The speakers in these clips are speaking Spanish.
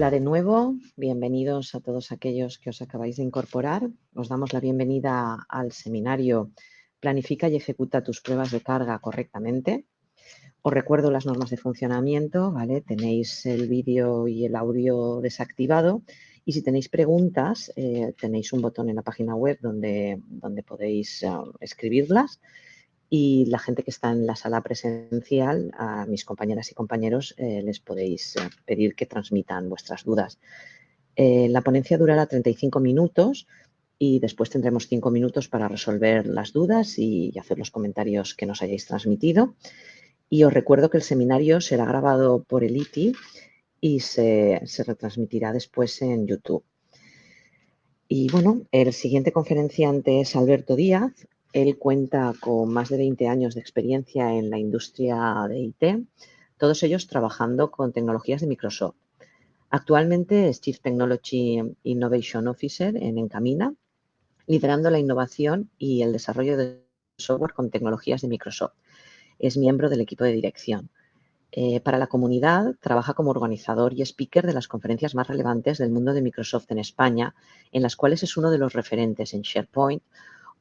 Hola de nuevo, bienvenidos a todos aquellos que os acabáis de incorporar. Os damos la bienvenida al seminario Planifica y ejecuta tus pruebas de carga correctamente. Os recuerdo las normas de funcionamiento, ¿vale? Tenéis el vídeo y el audio desactivado y si tenéis preguntas, tenéis un botón en la página web donde podéis escribirlas. Y la gente que está en la sala presencial, a mis compañeras y compañeros, les podéis pedir que transmitan vuestras dudas. La ponencia durará 35 minutos y después tendremos 5 minutos para resolver las dudas y hacer los comentarios que nos hayáis transmitido. Y os recuerdo que el seminario será grabado por el ITI y se retransmitirá después en YouTube. Y bueno, el siguiente conferenciante es Alberto Díaz. Él cuenta con más de 20 años de experiencia en la industria de IT, todos ellos trabajando con tecnologías de Microsoft. Actualmente es Chief Technology Innovation Officer en Encamina, liderando la innovación y el desarrollo de software con tecnologías de Microsoft. Es miembro del equipo de dirección. Para la comunidad, trabaja como organizador y speaker de las conferencias más relevantes del mundo de Microsoft en España, en las cuales es uno de los referentes en SharePoint,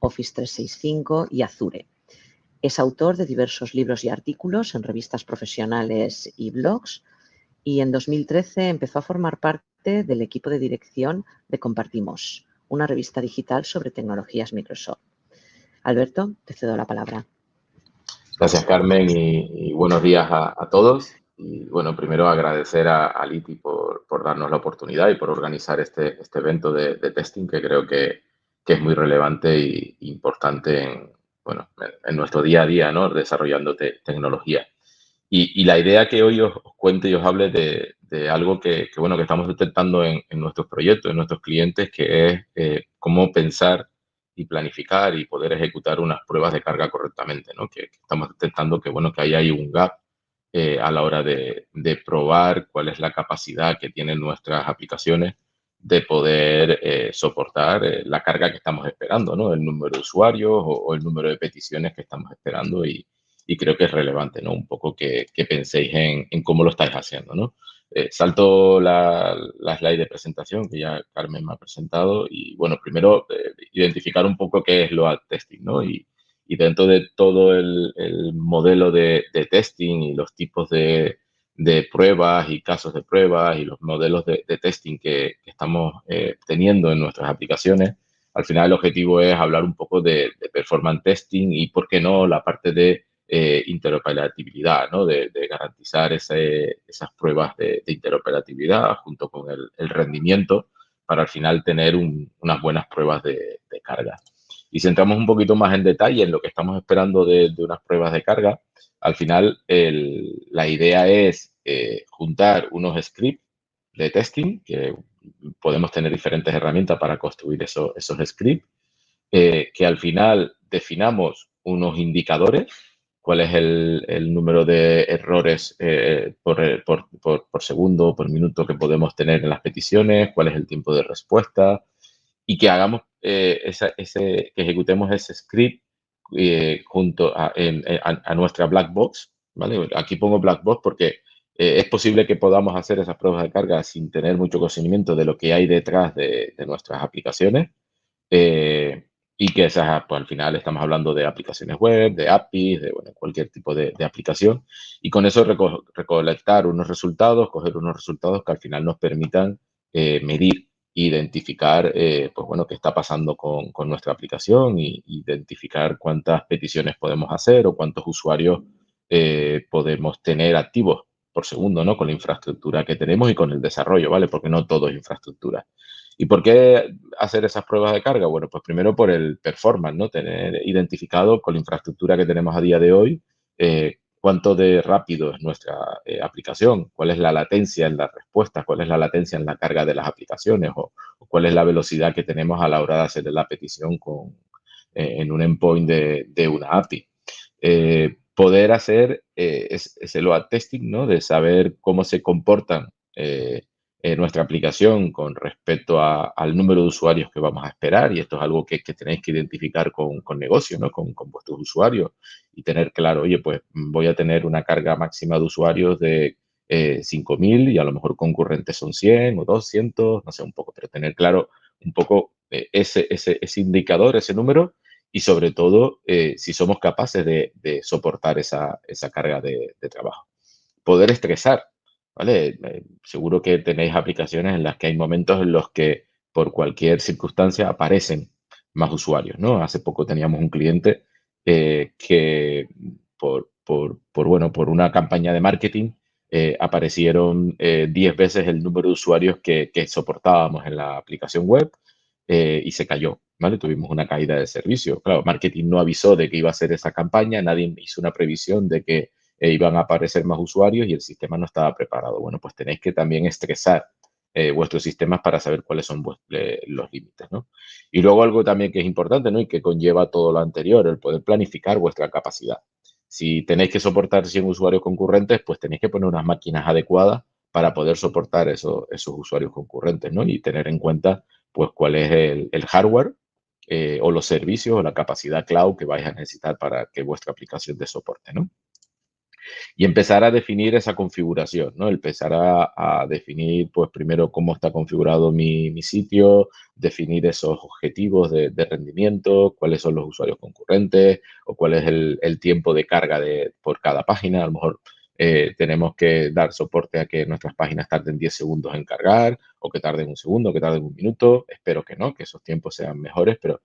Office 365 y Azure. Es autor de diversos libros y artículos en revistas profesionales y blogs y en 2013 empezó a formar parte del equipo de dirección de Compartimos, una revista digital sobre tecnologías Microsoft. Alberto, te cedo la palabra. Gracias, Carmen, y buenos días a todos. Y bueno, primero agradecer a ITI por darnos la oportunidad y por organizar este evento de testing que creo que es muy relevante e importante en nuestro día a día, ¿no? Desarrollando tecnología. Y la idea que hoy os cuente y os hable de algo que estamos detectando en nuestros proyectos, en nuestros clientes, que es cómo pensar y planificar y poder ejecutar unas pruebas de carga correctamente, ¿no? Que estamos detectando que ahí hay un gap a la hora de probar cuál es la capacidad que tienen nuestras aplicaciones de poder soportar la carga que estamos esperando, ¿no? El número de usuarios o el número de peticiones que estamos esperando y creo que es relevante, ¿no? Un poco que penséis en cómo lo estáis haciendo, ¿no? Salto la slide de presentación que ya Carmen me ha presentado y, bueno, primero identificar un poco qué es load testing, ¿no? Y dentro de todo el modelo de testing y los tipos de pruebas y casos de pruebas y los modelos de testing que estamos teniendo en nuestras aplicaciones, al final el objetivo es hablar un poco de performance testing y, ¿por qué no?, la parte de interoperabilidad, ¿no? De garantizar esas pruebas de interoperabilidad junto con el rendimiento para al final tener unas buenas pruebas de carga. Y si entramos un poquito más en detalle en lo que estamos esperando de unas pruebas de carga, al final la idea es juntar unos scripts de testing, que podemos tener diferentes herramientas para construir esos scripts, que al final definamos unos indicadores, cuál es el número de errores por segundo o por minuto que podemos tener en las peticiones, cuál es el tiempo de respuesta, y que hagamos que ejecutemos ese script junto a nuestra black box, ¿vale? Aquí pongo black box porque es posible que podamos hacer esas pruebas de carga sin tener mucho conocimiento de lo que hay detrás de nuestras aplicaciones. Y que esas, pues al final estamos hablando de aplicaciones web, de APIs, de cualquier tipo de aplicación. Y con eso recolectar unos resultados, coger unos resultados que al final nos permitan medir, identificar, qué está pasando con nuestra aplicación y identificar cuántas peticiones podemos hacer o cuántos usuarios podemos tener activos por segundo, ¿no? Con la infraestructura que tenemos y con el desarrollo, ¿vale? Porque no todo es infraestructura. ¿Y por qué hacer esas pruebas de carga? Bueno, pues primero por el performance, ¿no? Tener identificado con la infraestructura que tenemos a día de hoy cuánto de rápido es nuestra aplicación, cuál es la latencia en la respuesta, cuál es la latencia en la carga de las aplicaciones o cuál es la velocidad que tenemos a la hora de hacer la petición en un endpoint de una API. Poder hacer ese load testing, ¿no? De saber cómo se comportan nuestra aplicación con respecto al número de usuarios que vamos a esperar, y esto es algo que tenéis que identificar con negocio, ¿no? Con vuestros usuarios y tener claro, oye, pues voy a tener una carga máxima de usuarios de 5.000 y a lo mejor concurrentes son 100 o 200, no sé, un poco, pero tener claro un poco ese indicador, ese número y sobre todo si somos capaces de soportar esa carga de trabajo. Poder estresar, ¿vale? Seguro que tenéis aplicaciones en las que hay momentos en los que por cualquier circunstancia aparecen más usuarios, ¿no? Hace poco teníamos un cliente que por una campaña de marketing aparecieron 10 veces el número de usuarios que soportábamos en la aplicación web y se cayó, ¿vale? Tuvimos una caída de servicio. Claro, marketing no avisó de que iba a hacer esa campaña, nadie hizo una previsión de que iban a aparecer más usuarios y el sistema no estaba preparado. Bueno, pues tenéis que también estresar vuestros sistemas para saber cuáles son los límites, ¿no? Y luego algo también que es importante, ¿no? Y que conlleva todo lo anterior, el poder planificar vuestra capacidad. Si tenéis que soportar 100 usuarios concurrentes, pues tenéis que poner unas máquinas adecuadas para poder soportar esos usuarios concurrentes, ¿no? Y tener en cuenta, pues, cuál es el hardware o los servicios o la capacidad cloud que vais a necesitar para que vuestra aplicación dé soporte, ¿no? Y empezar a definir esa configuración, ¿no? Empezar a definir, pues primero cómo está configurado mi sitio, definir esos objetivos de rendimiento, cuáles son los usuarios concurrentes o cuál es el tiempo de carga por cada página. A lo mejor tenemos que dar soporte a que nuestras páginas tarden 10 segundos en cargar o que tarden un segundo, que tarden un minuto. Espero que no, que esos tiempos sean mejores, pero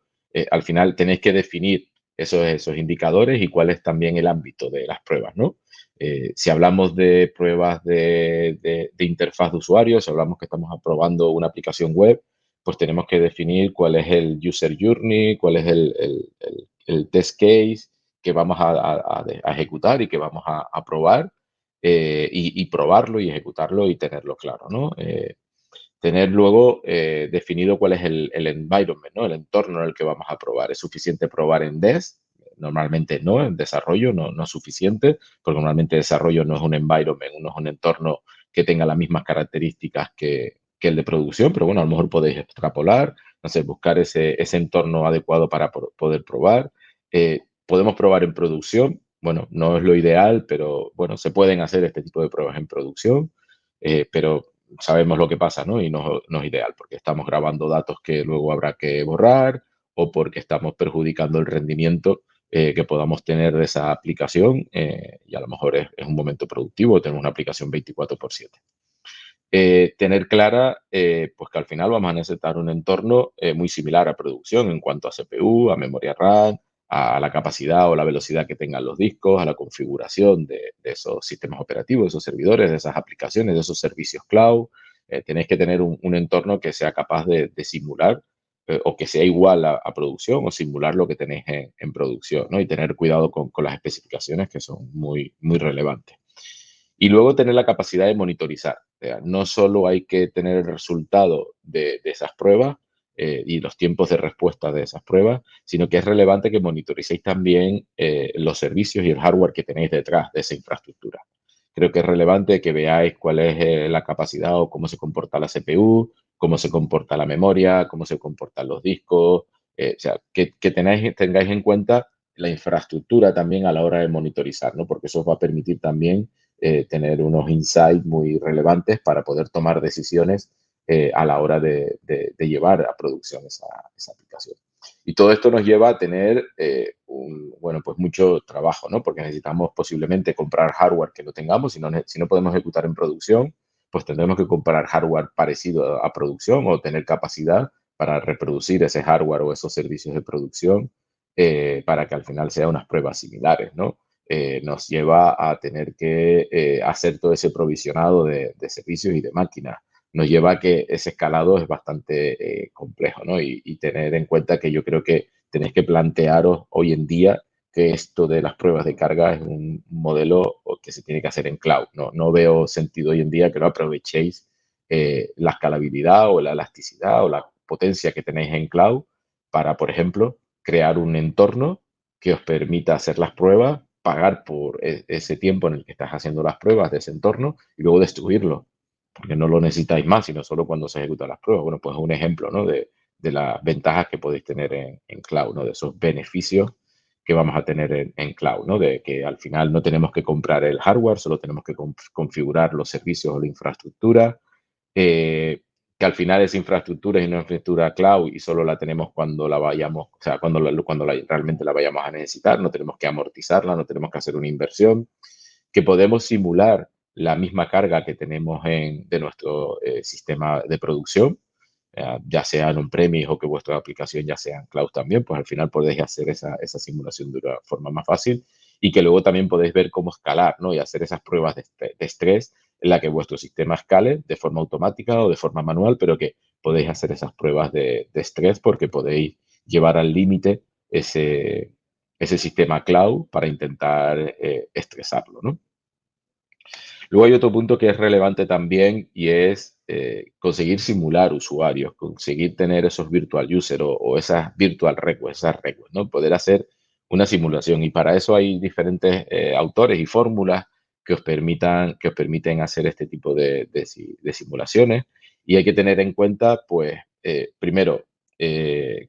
al final tenéis que definir esos indicadores y cuál es también el ámbito de las pruebas, ¿no? Si hablamos de pruebas de interfaz de usuario, si hablamos que estamos aprobando una aplicación web, pues tenemos que definir cuál es el user journey, cuál es el test case que vamos a ejecutar y que vamos a probar y probarlo y ejecutarlo y tenerlo claro, ¿no? Tener luego definido cuál es el environment, ¿no? El entorno en el que vamos a probar. ¿Es suficiente probar en Dev? Normalmente no, en desarrollo no es suficiente, porque normalmente desarrollo no es un environment, no es un entorno que tenga las mismas características que el de producción, pero bueno, a lo mejor podéis extrapolar, no sé, buscar ese entorno adecuado para poder probar. Podemos probar en producción, bueno, no es lo ideal, pero bueno, se pueden hacer este tipo de pruebas en producción, pero sabemos lo que pasa, ¿no? Y no es ideal, porque estamos grabando datos que luego habrá que borrar o porque estamos perjudicando el rendimiento que podamos tener de esa aplicación y a lo mejor es un momento productivo, tenemos una aplicación 24/7. Tener clara pues que al final vamos a necesitar un entorno muy similar a producción en cuanto a CPU, a memoria RAM, a la capacidad o la velocidad que tengan los discos, a la configuración de esos sistemas operativos, de esos servidores, de esas aplicaciones, de esos servicios cloud. Tenéis que tener un entorno que sea capaz de simular o que sea igual a producción o simular lo que tenéis en producción, ¿no? Y tener cuidado con las especificaciones que son muy, muy relevantes. Y luego tener la capacidad de monitorizar. O sea, no solo hay que tener el resultado de esas pruebas y los tiempos de respuesta de esas pruebas, sino que es relevante que monitoricéis también los servicios y el hardware que tenéis detrás de esa infraestructura. Creo que es relevante que veáis cuál es la capacidad o cómo se comporta la CPU, cómo se comporta la memoria, cómo se comportan los discos. O sea, que tengáis en cuenta la infraestructura también a la hora de monitorizar, ¿no? Porque eso os va a permitir también tener unos insights muy relevantes para poder tomar decisiones a la hora de llevar a producción esa aplicación. Y todo esto nos lleva a tener pues mucho trabajo, ¿no? Porque necesitamos posiblemente comprar hardware que no tengamos, si no podemos ejecutar en producción, pues tendremos que comprar hardware parecido a producción o tener capacidad para reproducir ese hardware o esos servicios de producción para que al final sean unas pruebas similares, ¿no? Nos lleva a tener que hacer todo ese provisionado de servicios y de máquinas. Nos lleva a que ese escalado es bastante complejo, ¿no? Y tener en cuenta que yo creo que tenéis que plantearos hoy en día que esto de las pruebas de carga es un modelo que se tiene que hacer en cloud. No veo sentido hoy en día que no aprovechéis la escalabilidad o la elasticidad o la potencia que tenéis en cloud para, por ejemplo, crear un entorno que os permita hacer las pruebas, pagar por ese tiempo en el que estás haciendo las pruebas de ese entorno y luego destruirlo, porque no lo necesitáis más, sino solo cuando se ejecutan las pruebas. Bueno, pues es un ejemplo, ¿no? de las ventajas que podéis tener en cloud, ¿no? De esos beneficios que vamos a tener en cloud, ¿no? De que al final no tenemos que comprar el hardware, solo tenemos que configurar los servicios o la infraestructura, que al final esa infraestructura es una infraestructura cloud y solo la tenemos cuando la vayamos, o sea, realmente la vayamos a necesitar, no tenemos que amortizarla, no tenemos que hacer una inversión, que podemos simular la misma carga que tenemos de nuestro sistema de producción, ya sea en on-premise o que vuestra aplicación ya sea en cloud también, pues al final podéis hacer esa simulación de una forma más fácil y que luego también podéis ver cómo escalar, ¿no? Y hacer esas pruebas de estrés en la que vuestro sistema escale de forma automática o de forma manual, pero que podéis hacer esas pruebas de estrés porque podéis llevar al límite ese sistema cloud para intentar estresarlo, ¿no? Luego hay otro punto que es relevante también y es conseguir simular usuarios, conseguir tener esos virtual users o esas virtual requests, ¿no? Poder hacer una simulación y para eso hay diferentes autores y fórmulas que os permiten hacer este tipo de simulaciones y hay que tener en cuenta, pues, primero,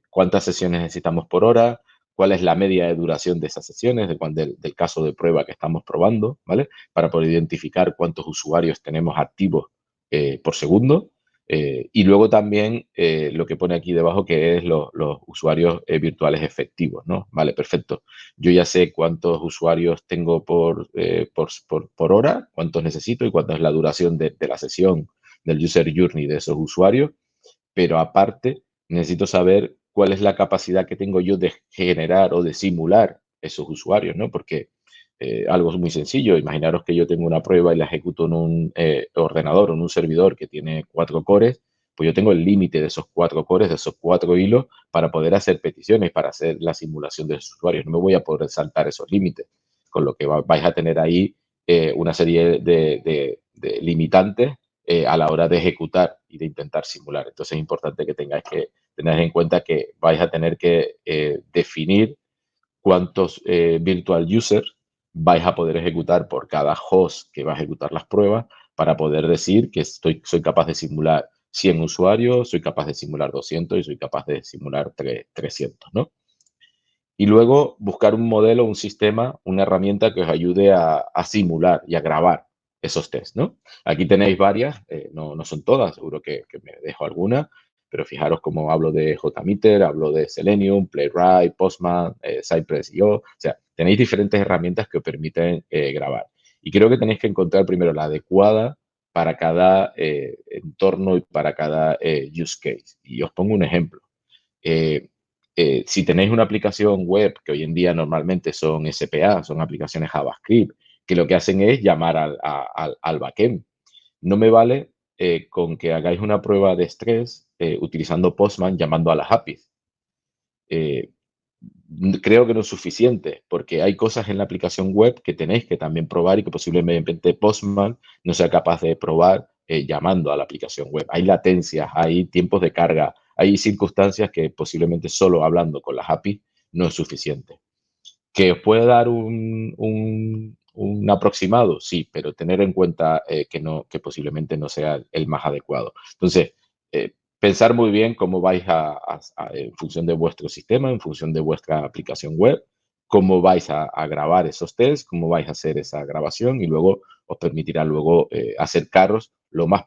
cuántas sesiones necesitamos por hora, cuál es la media de duración de esas sesiones, del caso de prueba que estamos probando, ¿vale? Para poder identificar cuántos usuarios tenemos activos por segundo. Y luego también lo que pone aquí debajo que es los usuarios virtuales efectivos, ¿no? Vale, perfecto. Yo ya sé cuántos usuarios tengo por hora, cuántos necesito y cuánto es la duración de la sesión del user journey de esos usuarios, pero aparte necesito saber cuál es la capacidad que tengo yo de generar o de simular esos usuarios, ¿no? Porque algo es muy sencillo. Imaginaros que yo tengo una prueba y la ejecuto en un ordenador o en un servidor que tiene 4 cores, pues yo tengo el límite de esos 4 cores, de esos 4 hilos, para poder hacer peticiones, para hacer la simulación de esos usuarios. No me voy a poder saltar esos límites, con lo que vais a tener ahí una serie de limitantes a la hora de ejecutar y de intentar simular. Entonces es importante que tengáis que tener en cuenta que vais a tener que definir cuántos virtual users vais a poder ejecutar por cada host que va a ejecutar las pruebas para poder decir que soy capaz de simular 100 usuarios, soy capaz de simular 200 y soy capaz de simular 300, ¿no? Y luego buscar un modelo, un sistema, una herramienta que os ayude a simular y a grabar esos tests, ¿no? Aquí tenéis varias, no son todas, seguro que me dejo alguna, pero fijaros cómo hablo de JMeter, hablo de Selenium, Playwright, Postman, Cypress.io, o sea, tenéis diferentes herramientas que os permiten grabar. Y creo que tenéis que encontrar primero la adecuada para cada entorno y para cada use case. Y os pongo un ejemplo. Si tenéis una aplicación web, que hoy en día normalmente son SPA, son aplicaciones JavaScript, que lo que hacen es llamar al backend. No me vale con que hagáis una prueba de estrés utilizando Postman llamando a las APIs. Creo que no es suficiente, porque hay cosas en la aplicación web que tenéis que también probar y que posiblemente Postman no sea capaz de probar llamando a la aplicación web. Hay latencias, hay tiempos de carga, hay circunstancias que posiblemente solo hablando con las APIs no es suficiente. ¿Que os puede dar un aproximado? Sí, pero tener en cuenta que posiblemente no sea el más adecuado. Entonces, pensar muy bien cómo vais en función de vuestro sistema, en función de vuestra aplicación web, cómo vais a grabar esos tests, cómo vais a hacer esa grabación y luego os permitirá luego acercaros lo más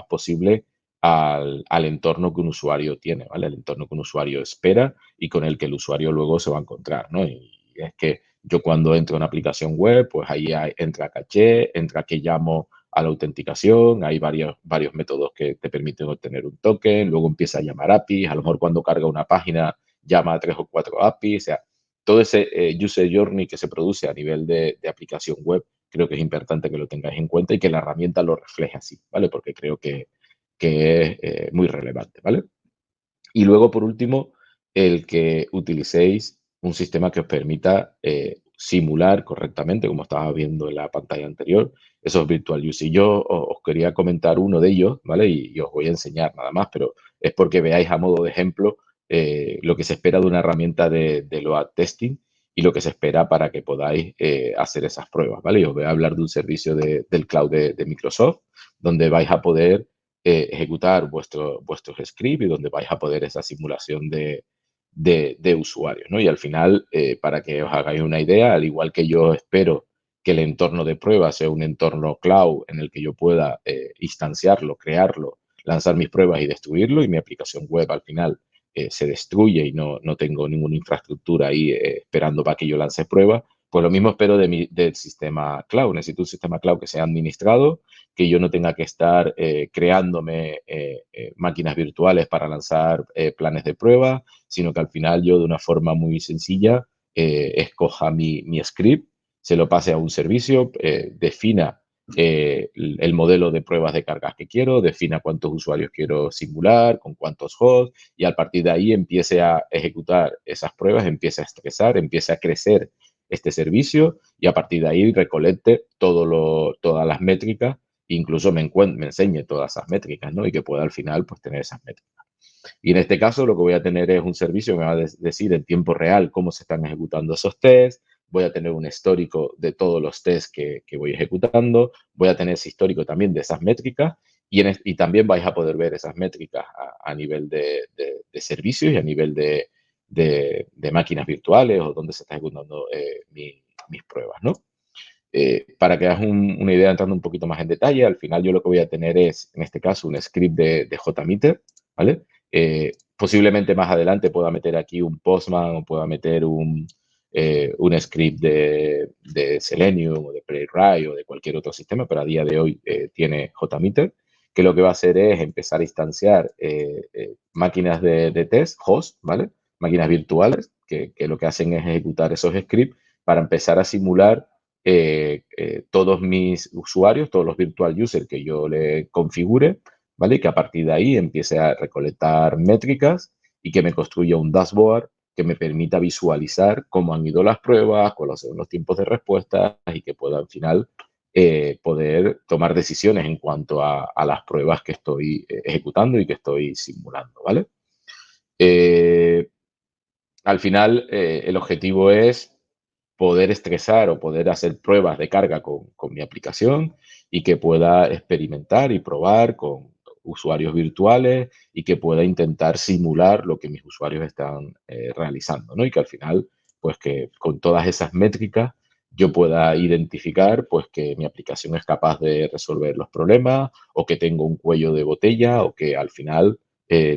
posible al entorno que un usuario tiene, ¿vale? El entorno que un usuario espera y con el que el usuario luego se va a encontrar, ¿no? Y es que yo cuando entro a una aplicación web, pues ahí entra caché, entra que llamo a la autenticación, hay varios métodos que te permiten obtener un token, luego empieza a llamar APIs, a lo mejor cuando carga una página llama a 3 o 4 APIs, o sea, todo ese user journey que se produce a nivel de aplicación web, creo que es importante que lo tengáis en cuenta y que la herramienta lo refleje así, ¿vale? Porque creo que es muy relevante, ¿vale? Y luego, por último, el que utilicéis un sistema que os permita simular correctamente, como estaba viendo en la pantalla anterior, esos virtual use. Y yo os quería comentar uno de ellos, ¿vale? Y os voy a enseñar nada más, pero es porque veáis a modo de ejemplo lo que se espera de una herramienta de load testing y lo que se espera para que podáis hacer esas pruebas, ¿vale? Y os voy a hablar de un servicio del cloud de Microsoft, donde vais a poder ejecutar vuestros scripts y donde vais a poder esa simulación de de usuarios, ¿no? Y al final, para que os hagáis una idea, al igual que yo espero que el entorno de pruebas sea un entorno cloud en el que yo pueda instanciarlo, crearlo, lanzar mis pruebas y destruirlo, y mi aplicación web al final se destruye y no tengo ninguna infraestructura ahí esperando para que yo lance pruebas, pues lo mismo espero del sistema cloud. Necesito un sistema cloud que sea administrado, que yo no tenga que estar creándome máquinas virtuales para lanzar planes de prueba, sino que al final yo de una forma muy sencilla escoja mi script, se lo pase a un servicio, defina el modelo de pruebas de cargas que quiero, defina cuántos usuarios quiero simular, con cuántos hosts, y a partir de ahí empiece a ejecutar esas pruebas, empiece a estresar, empiece a crecer este servicio, y a partir de ahí recolecte todas las métricas, incluso me enseñe todas esas métricas, ¿no? Y que pueda al final pues tener esas métricas. Y en este caso lo que voy a tener es un servicio que me va a decir en tiempo real cómo se están ejecutando esos tests, voy a tener un histórico de todos los tests que voy ejecutando, voy a tener ese histórico también de esas métricas, y también vais a poder ver esas métricas a nivel de servicios y a nivel de máquinas virtuales o donde se está ejecutando mis pruebas, ¿no? Para que hagas una idea entrando un poquito más en detalle, al final yo lo que voy a tener es, en este caso, un script de JMeter, ¿vale? Posiblemente más adelante pueda meter aquí un Postman o pueda meter un script de Selenium o de Playwright o de cualquier otro sistema, pero a día de hoy tiene JMeter, que lo que va a hacer es empezar a instanciar máquinas de test, host, ¿vale? Máquinas virtuales, que lo que hacen es ejecutar esos scripts para empezar a simular todos mis usuarios, todos los virtual users que yo le configure, ¿vale? Y que a partir de ahí empiece a recolectar métricas y que me construya un dashboard que me permita visualizar cómo han ido las pruebas, cuáles son los tiempos de respuesta y que pueda al final poder tomar decisiones en cuanto a las pruebas que estoy ejecutando y que estoy simulando, ¿vale? Al final, el objetivo es poder estresar o poder hacer pruebas de carga con mi aplicación y que pueda experimentar y probar con usuarios virtuales y que pueda intentar simular lo que mis usuarios están realizando, ¿no? Y que al final, pues que con todas esas métricas yo pueda identificar pues que mi aplicación es capaz de resolver los problemas o que tengo un cuello de botella o que al final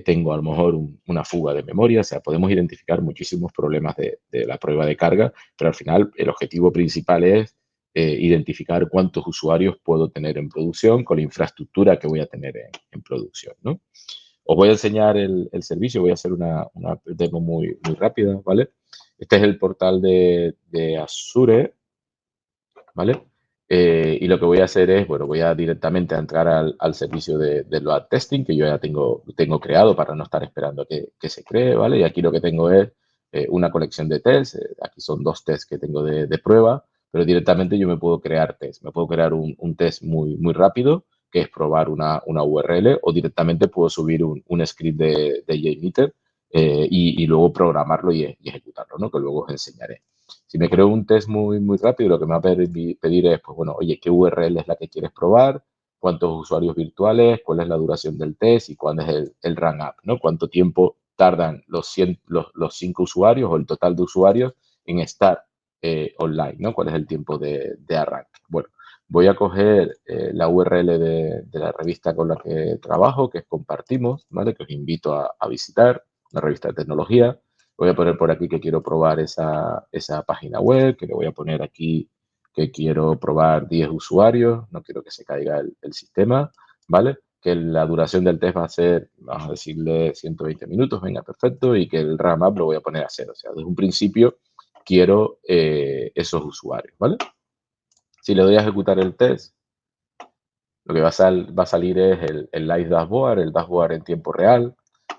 tengo a lo mejor una fuga de memoria. O sea, podemos identificar muchísimos problemas de la prueba de carga, pero al final el objetivo principal es identificar cuántos usuarios puedo tener en producción con la infraestructura que voy a tener en producción, ¿no? Os voy a enseñar el servicio, voy a hacer una demo muy rápida, ¿vale? Este es el portal de Azure, ¿vale? Y lo que voy a hacer es, bueno, voy a directamente a entrar al servicio de load testing que yo ya tengo creado para no estar esperando a que se cree, ¿vale? Y aquí lo que tengo es una colección de tests. Aquí son 2 tests que tengo de prueba, pero directamente yo me puedo crear tests. Me puedo crear un test muy rápido, que es probar una URL, o directamente puedo subir un script de JMeter y luego programarlo y ejecutarlo, ¿no? Que luego os enseñaré. Si me creo un test muy rápido, lo que me va a pedir es, pues bueno, oye, ¿qué URL es la que quieres probar? ¿Cuántos usuarios virtuales? ¿Cuál es la duración del test? ¿Y cuándo es el run up? ¿No? ¿Cuánto tiempo tardan los 5 usuarios o el total de usuarios en estar online? ¿No? ¿Cuál es el tiempo de arranque? Bueno, voy a coger la URL de la revista con la que trabajo, que es Compartimos, ¿vale? Que os invito a visitar, una revista de tecnología. Voy a poner por aquí que quiero probar esa página web, que le voy a poner aquí que quiero probar 10 usuarios, no quiero que se caiga el sistema, ¿vale? Que la duración del test va a ser, vamos a decirle, 120 minutos, venga, perfecto, y que el RAM up lo voy a poner a 0. O sea, desde un principio quiero esos usuarios, ¿vale? Si le doy a ejecutar el test, lo que va a salir es el live dashboard, el dashboard en tiempo real,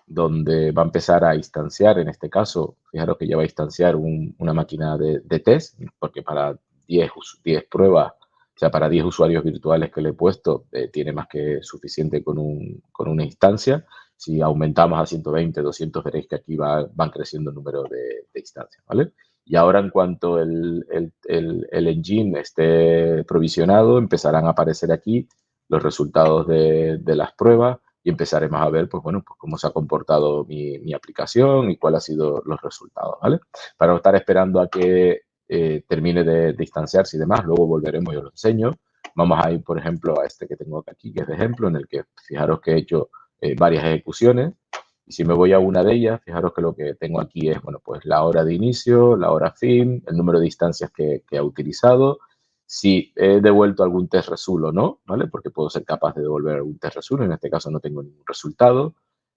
donde va a empezar a instanciar, en este caso, fijaros que ya va a instanciar una máquina de test, porque para 10 pruebas, o sea, para 10 usuarios virtuales que le he puesto, tiene más que suficiente con una instancia. Si aumentamos a 120, 200, veréis que aquí van creciendo el número de instancias, ¿vale? Y ahora, en cuanto el engine esté provisionado, empezarán a aparecer aquí los resultados de las pruebas y empezaremos a ver, pues bueno, pues cómo se ha comportado mi aplicación y cuáles han sido los resultados, ¿vale? Para no estar esperando a que termine de distanciarse y demás, luego volveremos y os lo enseño. Vamos a ir, por ejemplo, a este que tengo aquí, que es de ejemplo, en el que fijaros que he hecho varias ejecuciones. Y si me voy a una de ellas, fijaros que lo que tengo aquí es, bueno, pues la hora de inicio, la hora fin, el número de instancias que ha utilizado, si he devuelto algún test result o no, ¿vale? Porque puedo ser capaz de devolver algún test result, en este caso no tengo ningún resultado,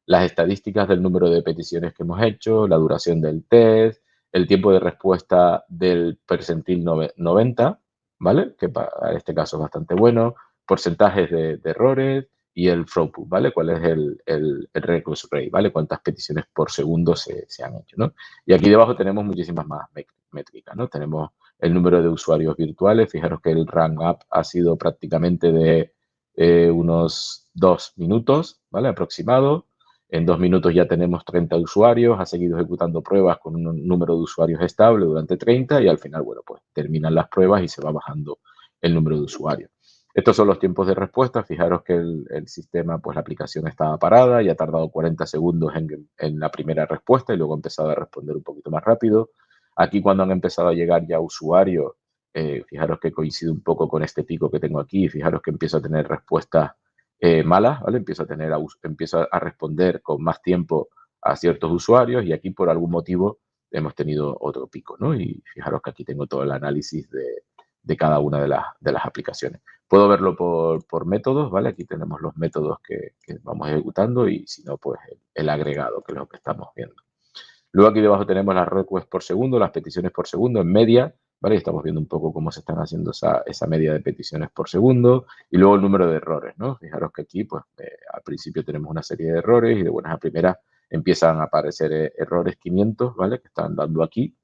las estadísticas del número de peticiones que hemos hecho, la duración del test, el tiempo de respuesta del percentil 90, ¿vale? Que para este caso es bastante bueno, porcentajes de errores, y el throughput, ¿vale? ¿Cuál es el request rate, ¿vale? Cuántas peticiones por segundo se han hecho, ¿no? Y aquí debajo tenemos muchísimas más métricas, ¿no? Tenemos el número de usuarios virtuales. Fijaros que el rank up ha sido prácticamente de unos 2 minutos, ¿vale? Aproximado. En 2 minutos ya tenemos 30 usuarios, ha seguido ejecutando pruebas con un número de usuarios estable durante 30 y al final, bueno, pues terminan las pruebas y se va bajando el número de usuarios. Estos son los tiempos de respuesta. Fijaros que el sistema, pues la aplicación estaba parada y ha tardado 40 segundos en la primera respuesta y luego ha empezado a responder un poquito más rápido. Aquí cuando han empezado a llegar ya usuarios, fijaros que coincide un poco con este pico que tengo aquí. Fijaros que empiezo a tener respuestas malas, ¿vale? Empiezo a responder con más tiempo a ciertos usuarios y aquí por algún motivo hemos tenido otro pico, ¿no? Y fijaros que aquí tengo todo el análisis de cada una de las aplicaciones. Puedo verlo por métodos, ¿vale? Aquí tenemos los métodos que vamos ejecutando y si no, pues el agregado, que es lo que estamos viendo. Luego aquí debajo tenemos las requests por segundo, las peticiones por segundo en media, ¿vale? Y estamos viendo un poco cómo se están haciendo esa media de peticiones por segundo y luego el número de errores, ¿no? Fijaros que aquí, pues, al principio tenemos una serie de errores y de buenas a primeras empiezan a aparecer errores 500, ¿vale? Que están dando aquí,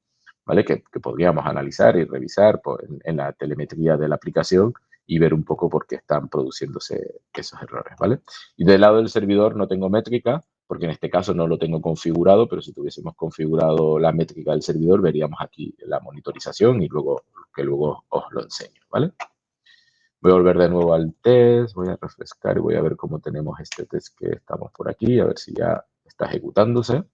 ¿vale? Que podríamos analizar y revisar en la telemetría de la aplicación y ver un poco por qué están produciéndose esos errores, ¿vale? Y del lado del servidor no tengo métrica, porque en este caso no lo tengo configurado, pero si tuviésemos configurado la métrica del servidor, veríamos aquí la monitorización y luego os lo enseño, ¿vale? Voy a volver de nuevo al test, voy a refrescar y voy a ver cómo tenemos este test que estamos por aquí, a ver si ya está ejecutándose.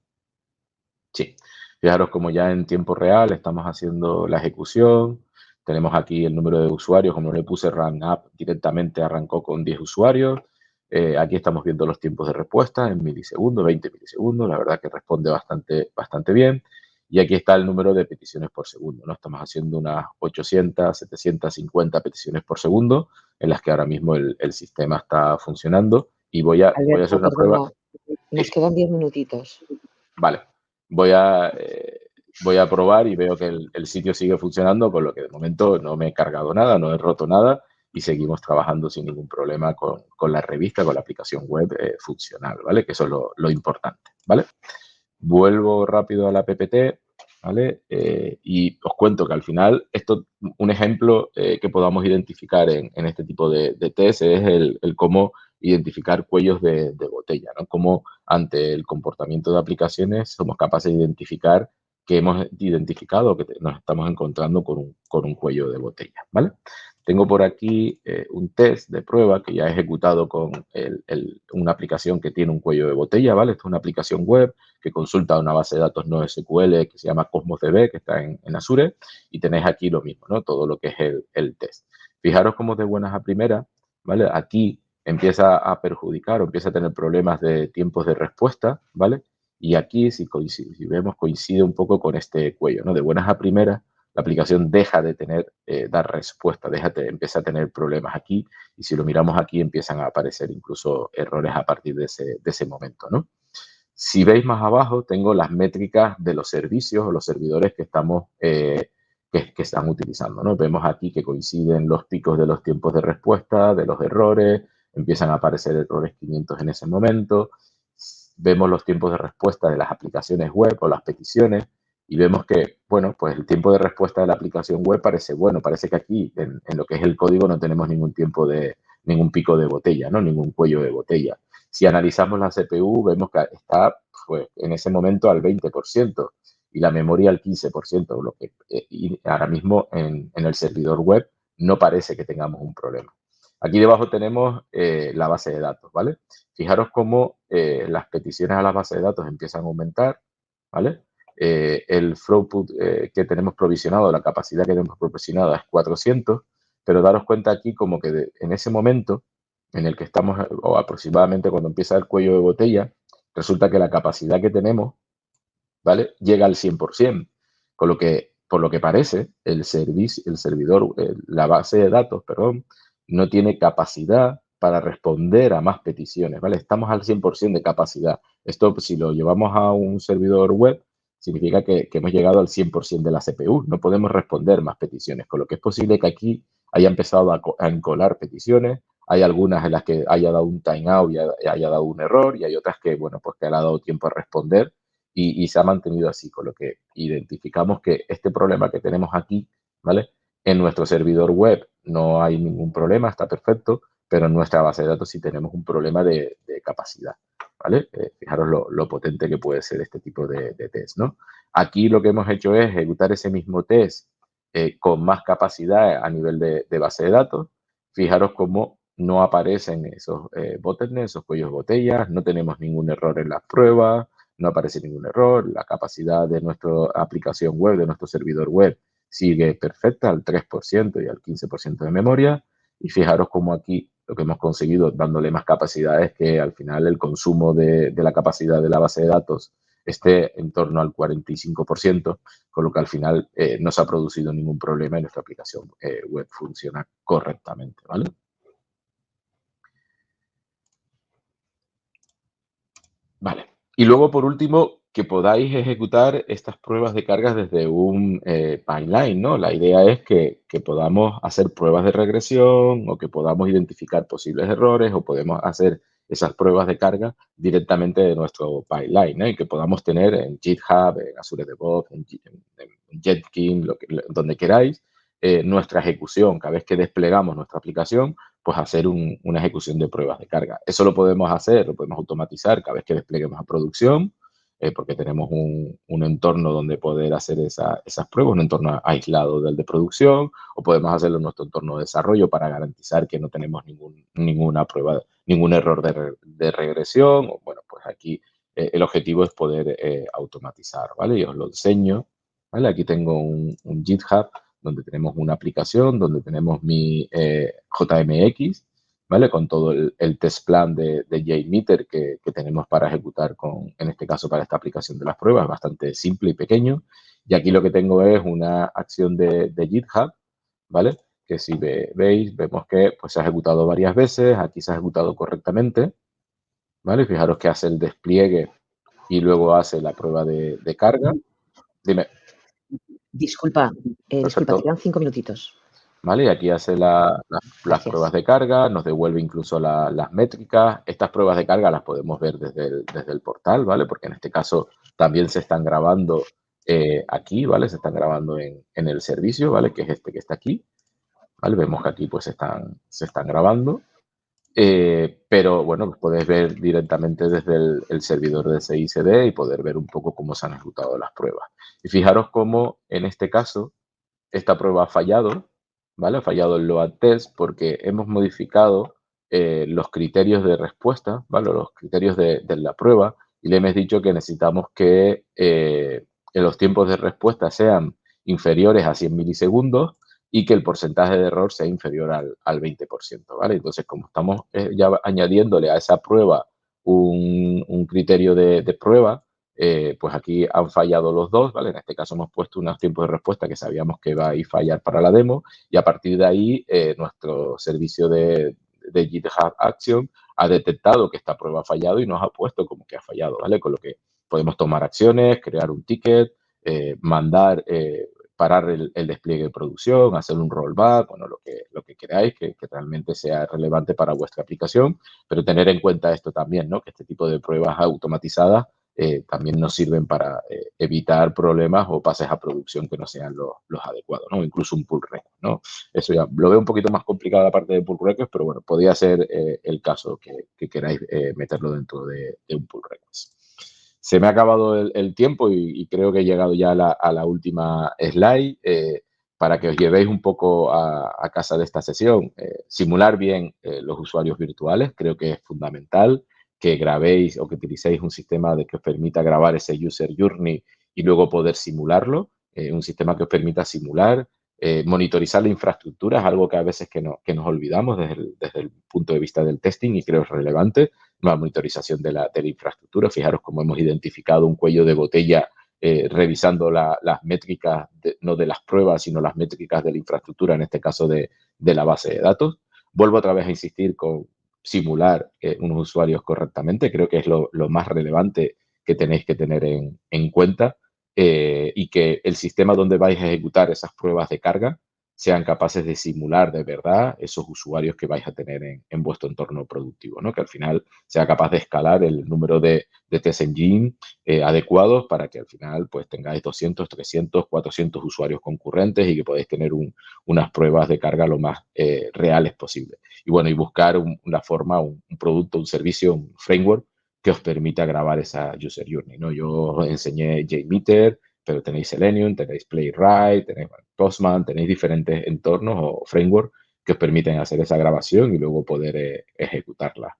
Sí, fijaros como ya en tiempo real estamos haciendo la ejecución, tenemos aquí el número de usuarios, como le puse run up, directamente arrancó con 10 usuarios, aquí estamos viendo los tiempos de respuesta en milisegundos, 20 milisegundos, la verdad que responde bastante bien, y aquí está el número de peticiones por segundo, ¿no? Estamos haciendo unas 800, 750 peticiones por segundo, en las que ahora mismo el sistema está funcionando, y voy a hacer una prueba. Nos quedan 10 minutitos. Vale, voy a probar y veo que el sitio sigue funcionando, con lo que de momento no me he cargado nada, no he roto nada y seguimos trabajando sin ningún problema con la revista, con la aplicación web funcional, ¿vale? Que eso es lo importante, ¿vale? Vuelvo rápido a la PPT, ¿vale? Y os cuento que al final, un ejemplo que podamos identificar en este tipo de test es el cómo identificar cuellos de botella, ¿no? Cómo ante el comportamiento de aplicaciones somos capaces de identificar que hemos identificado que nos estamos encontrando con un cuello de botella, ¿vale? Tengo por aquí un test de prueba que ya he ejecutado con una aplicación que tiene un cuello de botella, ¿vale? Esta es una aplicación web que consulta una base de datos no SQL que se llama Cosmos DB, que está en Azure, y tenéis aquí lo mismo, ¿no? Todo lo que es el test. Fijaros cómo de buenas a primeras, ¿vale? Aquí empieza a perjudicar o empieza a tener problemas de tiempos de respuesta, ¿vale? Y aquí, si vemos, coincide un poco con este cuello, ¿no? De buenas a primeras, la aplicación deja de dar respuesta, empieza a tener problemas aquí, y si lo miramos aquí empiezan a aparecer incluso errores a partir de ese momento, ¿no? Si veis más abajo, tengo las métricas de los servicios o los servidores que están utilizando, ¿no? Vemos aquí que coinciden los picos de los tiempos de respuesta, de los errores, empiezan a aparecer errores 500 en ese momento. Vemos los tiempos de respuesta de las aplicaciones web o las peticiones y vemos que, bueno, pues el tiempo de respuesta de la aplicación web parece bueno. Parece que aquí, en lo que es el código, no tenemos ningún pico de botella, ¿no? Ningún cuello de botella. Si analizamos la CPU, vemos que está pues, en ese momento al 20% y la memoria al 15%, y ahora mismo en el servidor web no parece que tengamos un problema. Aquí debajo tenemos la base de datos, ¿vale? Fijaros cómo las peticiones a la base de datos empiezan a aumentar, ¿vale? El throughput que tenemos provisionado, la capacidad que tenemos provisionada es 400, pero daros cuenta aquí como que en ese momento en el que estamos, o aproximadamente cuando empieza el cuello de botella, resulta que la capacidad que tenemos, ¿vale? Llega al 100%, con lo que, por lo que parece, el servidor, la base de datos, perdón, no tiene capacidad para responder a más peticiones, ¿vale? Estamos al 100% de capacidad. Esto, si lo llevamos a un servidor web, significa que hemos llegado al 100% de la CPU. No podemos responder más peticiones, con lo que es posible que aquí haya empezado a encolar peticiones. Hay algunas en las que haya dado un timeout y haya dado un error, y hay otras que, bueno, pues que le ha dado tiempo a responder y se ha mantenido así, con lo que identificamos que este problema que tenemos aquí, ¿vale? En nuestro servidor web no hay ningún problema, está perfecto, pero en nuestra base de datos sí tenemos un problema de capacidad, ¿vale? Fijaros lo potente que puede ser este tipo de test, ¿no? Aquí lo que hemos hecho es ejecutar ese mismo test con más capacidad a nivel de base de datos. Fijaros cómo no aparecen esos bottlenecks, esos cuellos de botellas, no tenemos ningún error en las pruebas, no aparece ningún error, la capacidad de nuestra aplicación web, de nuestro servidor web, sigue perfecta al 3% y al 15% de memoria. Y fijaros cómo aquí lo que hemos conseguido dándole más capacidad es que al final el consumo de la capacidad de la base de datos esté en torno al 45%, con lo que al final no se ha producido ningún problema y nuestra aplicación web funciona correctamente, ¿vale? Vale. Y luego, por último, que podáis ejecutar estas pruebas de cargas desde un pipeline, ¿no? La idea es que podamos hacer pruebas de regresión o que podamos identificar posibles errores o podemos hacer esas pruebas de carga directamente de nuestro pipeline, ¿no? Y que podamos tener en GitHub, en Azure DevOps, en Jenkins, donde queráis, nuestra ejecución. Cada vez que desplegamos nuestra aplicación, pues hacer una ejecución de pruebas de carga. Eso lo podemos hacer, lo podemos automatizar cada vez que despleguemos a producción, porque tenemos un entorno donde poder hacer esas pruebas, un entorno aislado del de producción, o podemos hacerlo en nuestro entorno de desarrollo para garantizar que no tenemos ninguna prueba, ningún error de regresión. O, bueno, pues aquí el objetivo es poder automatizar, ¿vale? Y os lo enseño, ¿vale? Aquí tengo un GitHub donde tenemos una aplicación, donde tenemos mi JMX, ¿vale? Con todo el test plan de JMeter que tenemos para ejecutar en este caso, para esta aplicación de las pruebas, bastante simple y pequeño. Y aquí lo que tengo es una acción de GitHub, ¿vale? Que si veis, vemos que pues, se ha ejecutado varias veces, aquí se ha ejecutado correctamente, ¿vale? Fijaros que hace el despliegue y luego hace la prueba de carga. Dime. Disculpa, disculpa, te Perfecto. quedan 5 minutitos. ¿Vale? Y aquí hace las pruebas de carga, nos devuelve incluso las métricas. Estas pruebas de carga las podemos ver desde el portal, ¿vale? Porque en este caso también se están grabando aquí, ¿vale? Se están grabando en el servicio, ¿vale? Que es este que está aquí, ¿vale? Vemos que aquí pues se están grabando. Pero bueno, pues podéis ver directamente desde el servidor de CICD y poder ver un poco cómo se han ejecutado las pruebas. Y fijaros cómo en este caso esta prueba ha fallado, ¿vale? Ha fallado el load test porque hemos modificado los criterios de respuesta, ¿vale? Los criterios de la prueba y le hemos dicho que necesitamos que los tiempos de respuesta sean inferiores a 100 milisegundos y que el porcentaje de error sea inferior al 20%, ¿vale? Entonces, como estamos ya añadiéndole a esa prueba un criterio de prueba, pues aquí han fallado los dos, ¿vale? En este caso hemos puesto unos tiempos de respuesta que sabíamos que iba a ir fallar para la demo y a partir de ahí nuestro servicio de GitHub Action ha detectado que esta prueba ha fallado y nos ha puesto como que ha fallado, ¿vale? Con lo que podemos tomar acciones, crear un ticket, mandar, parar el despliegue de producción, hacer un rollback, bueno, lo que queráis que realmente sea relevante para vuestra aplicación, pero tener en cuenta esto también, ¿no? Que este tipo de pruebas automatizadas también nos sirven para evitar problemas o pases a producción que no sean los adecuados, ¿no? Incluso un pull request, ¿no? Eso ya lo veo un poquito más complicado la parte de pull request, pero bueno, podría ser el caso que queráis meterlo dentro de un pull request. Se me ha acabado el tiempo y creo que he llegado ya a la última slide. para que os llevéis un poco a casa de esta sesión, simular bien los usuarios virtuales, creo que es fundamental que grabéis o que utilicéis un sistema que os permita grabar ese user journey y luego poder simularlo, un sistema que os permita simular, monitorizar la infraestructura, es algo que a veces que nos olvidamos desde el punto de vista del testing y creo es relevante, la monitorización de la infraestructura. Fijaros cómo hemos identificado un cuello de botella revisando las métricas, no de las pruebas, sino las métricas de la infraestructura, en este caso de la base de datos. Vuelvo otra vez a insistir con simular unos usuarios correctamente, creo que es lo más relevante que tenéis que tener en cuenta y que el sistema donde vais a ejecutar esas pruebas de carga sean capaces de simular de verdad esos usuarios que vais a tener en vuestro entorno productivo, ¿no? Que al final sea capaz de escalar el número de test engine adecuados para que al final pues tengáis 200, 300, 400 usuarios concurrentes y que podáis tener unas pruebas de carga lo más reales posible. Y bueno, y buscar una forma, un producto, un servicio, un framework que os permita grabar esa user journey, ¿no? Yo os enseñé JMeter, pero tenéis Selenium, tenéis Playwright, tenéis Postman, tenéis diferentes entornos o frameworks que os permiten hacer esa grabación y luego poder ejecutarla.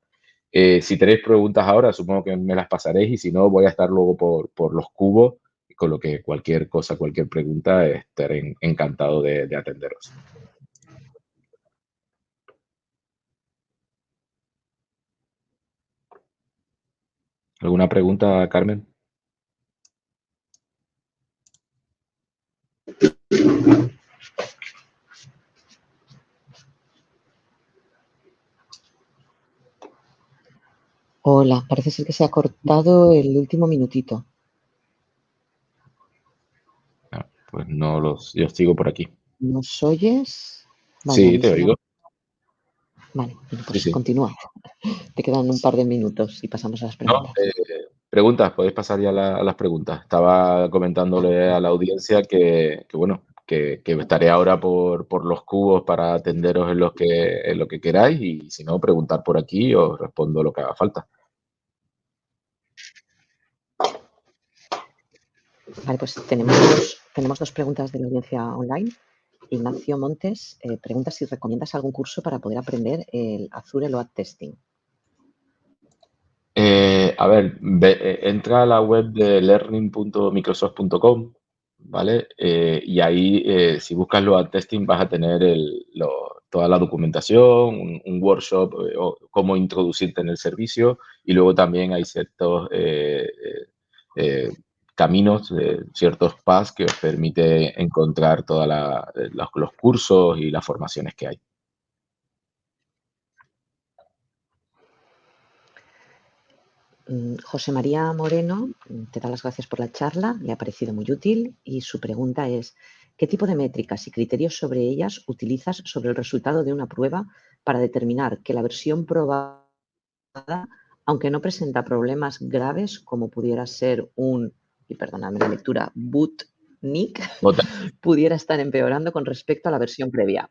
Si tenéis preguntas ahora, supongo que me las pasaréis y si no, voy a estar luego por los cubos, con lo que cualquier cosa, cualquier pregunta, estaré encantado de atenderos. ¿Alguna pregunta, Carmen? Hola, parece ser que se ha cortado el último minutito. No, pues no yo sigo por aquí. ¿Nos oyes? Vale, Sí, te oigo. Vale, pues Sí. continúa. Te quedan un par de minutos y pasamos a las preguntas. No, preguntas, podéis pasar ya a las preguntas. Estaba comentándole a la audiencia que bueno, que estaré ahora por los cubos para atenderos en lo que queráis y si no, preguntar por aquí y os respondo lo que haga falta. Vale, pues tenemos dos preguntas de la audiencia online. Ignacio Montes pregunta si recomiendas algún curso para poder aprender el Azure Load Testing. A ver, entra a la web de learning.microsoft.com, ¿vale? Y ahí, si buscas Load Testing, vas a tener toda la documentación, un workshop, o cómo introducirte en el servicio, y luego también hay ciertos caminos, ciertos paths que os permite encontrar todos los cursos y las formaciones que hay. José María Moreno te da las gracias por la charla, le ha parecido muy útil y su pregunta es, ¿qué tipo de métricas y criterios sobre ellas utilizas sobre el resultado de una prueba para determinar que la versión probada, aunque no presenta problemas graves como pudiera ser y perdóname la lectura, bootnik, pudiera estar empeorando con respecto a la versión previa?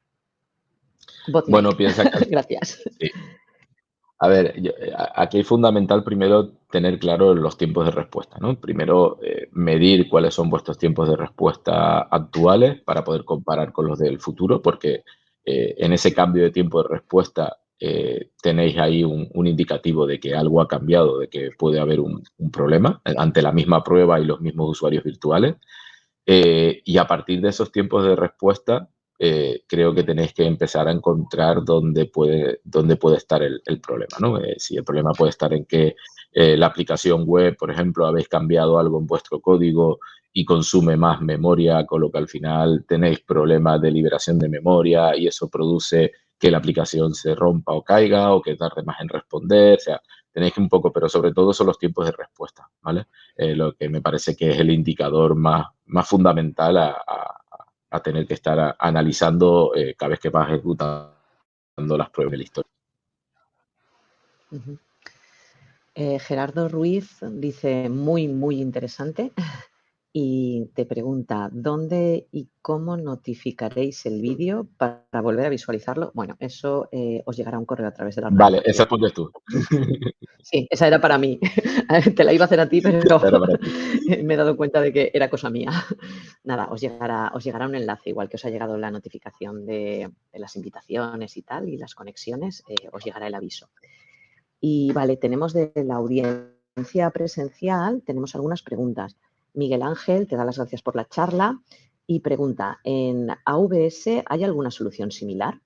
Botnik. Bueno, piensa que... Gracias. Sí. A ver, aquí es fundamental primero tener claro los tiempos de respuesta, ¿no? Primero, medir cuáles son vuestros tiempos de respuesta actuales para poder comparar con los del futuro, porque en ese cambio de tiempo de respuesta tenéis ahí un indicativo de que algo ha cambiado, de que puede haber un problema ante la misma prueba y los mismos usuarios virtuales. Y a partir de esos tiempos de respuesta, creo que tenéis que empezar a encontrar dónde puede estar el problema, ¿no? Si el problema puede estar en que la aplicación web, por ejemplo, habéis cambiado algo en vuestro código y consume más memoria, con lo que al final tenéis problemas de liberación de memoria y eso produce que la aplicación se rompa o caiga o que tarde más en responder, o sea, tenéis que un poco, pero sobre todo son los tiempos de respuesta, ¿vale? Lo que me parece que es el indicador más fundamental a tener que estar analizando cada vez que vas ejecutando las pruebas de la historia. Gerardo Ruiz dice, muy, muy interesante, y te pregunta, ¿dónde y cómo notificaréis el vídeo para volver a visualizarlo? Bueno, eso os llegará un correo a través de la red. Vale, esa respondes tú. Sí, esa era para mí. Te la iba a hacer a ti, pero Era para ti. me he dado cuenta de que era cosa mía. nada, os llegará un enlace, igual que os ha llegado la notificación de las invitaciones y tal, y las conexiones, os llegará el aviso. Y vale, tenemos de la audiencia presencial, tenemos algunas preguntas. Miguel Ángel te da las gracias por la charla y pregunta, ¿en AVS hay alguna solución similar?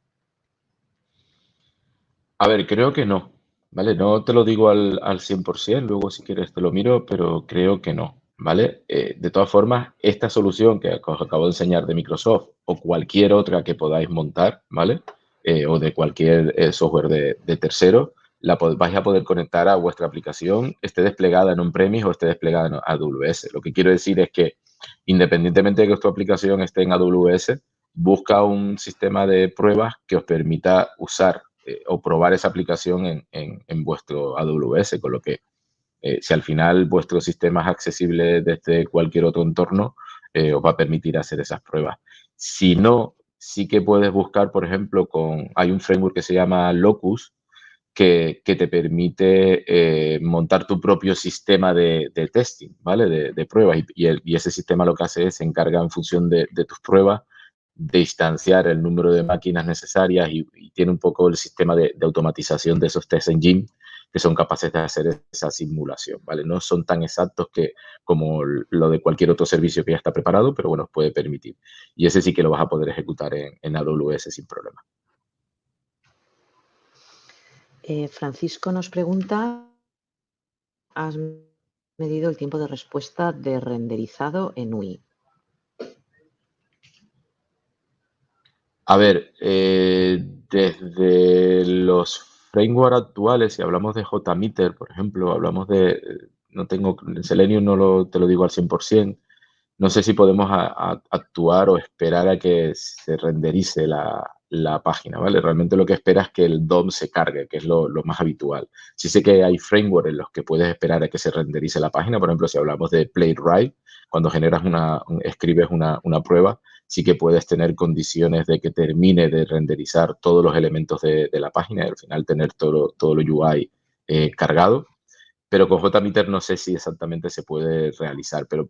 A ver, creo que no, ¿vale? No te lo digo al 100%, luego si quieres te lo miro, pero creo que no, ¿vale? De todas formas, esta solución que os acabo de enseñar de Microsoft o cualquier otra que podáis montar, ¿vale? O de cualquier software de tercero, vais a poder conectar a vuestra aplicación, esté desplegada en on-premise o esté desplegada en AWS. Lo que quiero decir es que independientemente de que tu aplicación esté en AWS, busca un sistema de pruebas que os permita usar o probar esa aplicación en vuestro AWS, con lo que si al final vuestro sistema es accesible desde cualquier otro entorno, os va a permitir hacer esas pruebas. Si no, sí que puedes buscar, por ejemplo, hay un framework que se llama Locus, que te permite montar tu propio sistema de testing, ¿vale? De pruebas. Y ese sistema lo que hace es se encarga en función de tus pruebas de instanciar el número de máquinas necesarias y tiene un poco el sistema de automatización de esos test engine que son capaces de hacer esa simulación, ¿vale? No son tan exactos como lo de cualquier otro servicio que ya está preparado, pero bueno, puede permitir. Y ese sí que lo vas a poder ejecutar en AWS sin problema. Francisco nos pregunta, ¿has medido el tiempo de respuesta de renderizado en UI? A ver, desde los frameworks actuales, si hablamos de JMeter, por ejemplo, no tengo, Selenium te lo digo al 100%, no sé si podemos actuar o esperar a que se renderice la página, ¿vale? Realmente lo que espera es que el DOM se cargue, que es lo más habitual. Sí sé que hay frameworks en los que puedes esperar a que se renderice la página, por ejemplo, si hablamos de Playwright, cuando escribes una prueba, sí que puedes tener condiciones de que termine de renderizar todos los elementos de la página y al final tener todo lo UI cargado. Pero con JMeter no sé si exactamente se puede realizar, pero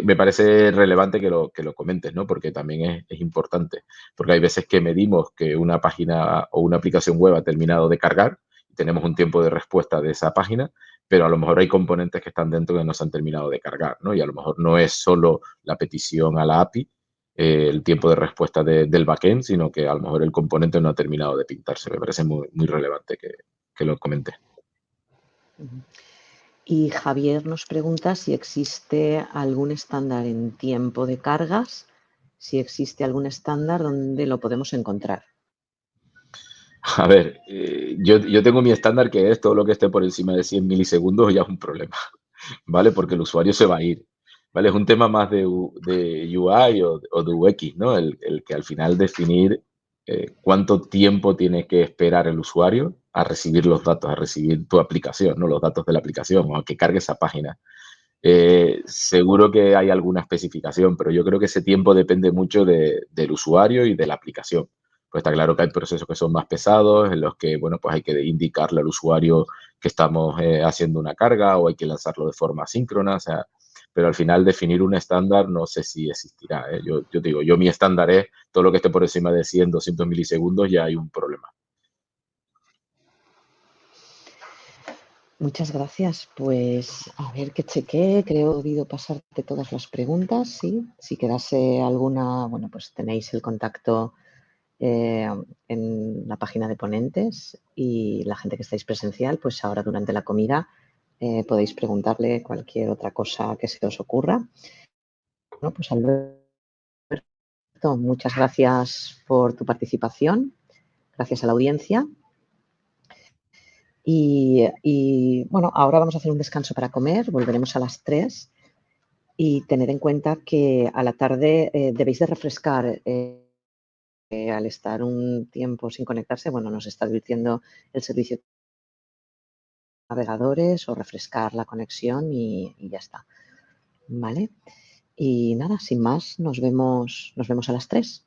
me parece relevante que lo comentes, ¿no? Porque también es importante, porque hay veces que medimos que una página o una aplicación web ha terminado de cargar y tenemos un tiempo de respuesta de esa página, pero a lo mejor hay componentes que están dentro que no se han terminado de cargar, ¿no? Y a lo mejor no es solo la petición a la API, el tiempo de respuesta del backend, sino que a lo mejor el componente no ha terminado de pintarse. Me parece muy, muy relevante que lo comentes. Y Javier nos pregunta si existe algún estándar en tiempo de cargas, si existe algún estándar donde lo podemos encontrar. A ver, yo tengo mi estándar que es todo lo que esté por encima de 100 milisegundos ya es un problema, ¿vale? Porque el usuario se va a ir, ¿vale? Es un tema más de UI o de UX, ¿no? El que al final definir cuánto tiempo tiene que esperar el usuario a recibir los datos, a recibir tu aplicación, ¿no? Los datos de la aplicación o a que cargue esa página. Seguro que hay alguna especificación, pero yo creo que ese tiempo depende mucho del usuario y de la aplicación. Pues está claro que hay procesos que son más pesados, en los que, bueno, pues hay que indicarle al usuario que estamos haciendo una carga o hay que lanzarlo de forma síncrona, o sea, pero al final definir un estándar no sé si existirá. Yo digo, mi estándar es todo lo que esté por encima de 100, 200 milisegundos, ya hay un problema. Muchas gracias. Pues a ver que chequeé, creo que he debido pasarte todas las preguntas, sí. Si quedase alguna, bueno, pues tenéis el contacto en la página de ponentes y la gente que estáis presencial, pues ahora durante la comida podéis preguntarle cualquier otra cosa que se os ocurra. Bueno, pues Alberto, muchas gracias por tu participación, gracias a la audiencia. Y bueno, ahora vamos a hacer un descanso para comer, volveremos a las 3 y tener en cuenta que a la tarde debéis de refrescar al estar un tiempo sin conectarse, bueno, nos está advirtiendo el servicio de navegadores o refrescar la conexión y ya está. ¿Vale? Y nada, sin más, nos vemos a las 3.